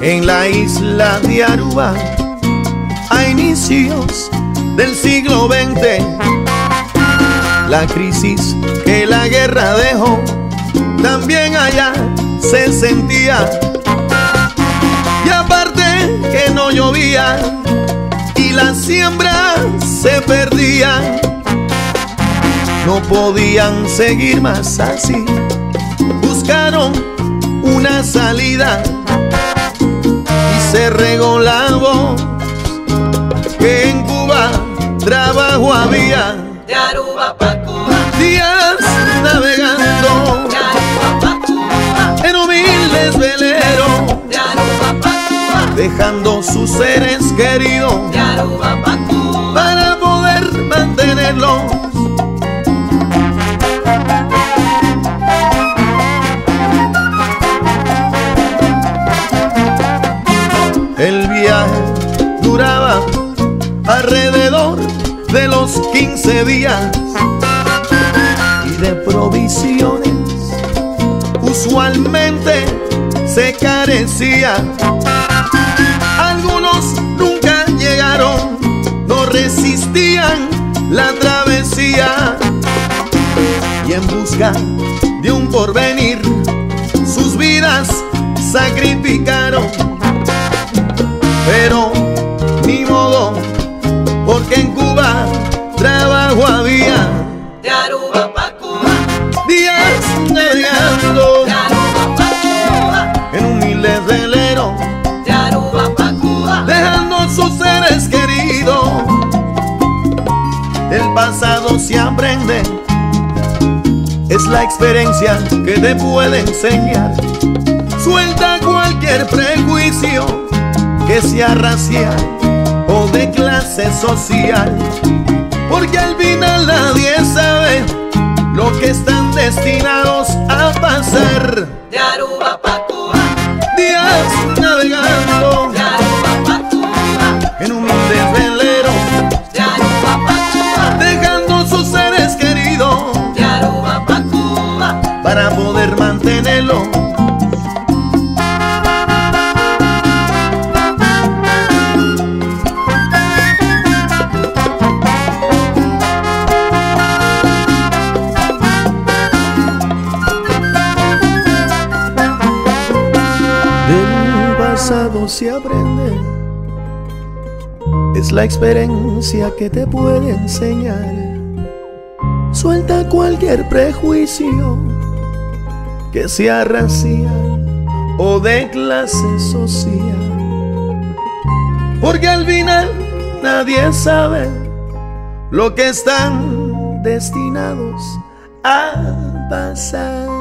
En la isla de Aruba, a inicios del siglo XX, la crisis que la guerra dejó, también allá se sentía. Y aparte que no llovía y las siembras se perdían, no podían seguir más así. Buscaron una salida y se regó la voz que en Cuba trabajo había. De Aruba pa' Cuba, Días navegando de Aruba pa' Cuba, en humildes veleros, de Aruba pa' Cuba, dejando sus seres queridos de Aruba pa' Cuba, para poder mantenerlos. El viaje duraba alrededor de los 15 días y de provisiones usualmente se carecía. Algunos nunca llegaron, no resistían la travesía y en busca de un porvenir sus vidas sacrificaron. Pero ni modo, porque en Cuba trabajo había. de Aruba pa' Cuba, Días navegando de Aruba pa' Cuba, en humildes veleros, de Aruba pa' Cuba, dejando sus seres queridos. Del pasado se aprende, es la experiencia que te puede enseñar. Suelta cualquier prejuicio que sea racial o de clase social, porque al final nadie sabe lo que están destinados a pasar. de Aruba pa' Cuba, Días navegando de Aruba pa' Cuba, en humildes veleros, de Aruba pa' Cuba, dejando sus seres queridos de Aruba pa' Cuba, para poder mantenerlo. Del pasado se aprende, es la experiencia que te puede enseñar. Suelta cualquier prejuicio que sea racial o de clase social, porque al final nadie sabe lo que están destinados a pasar.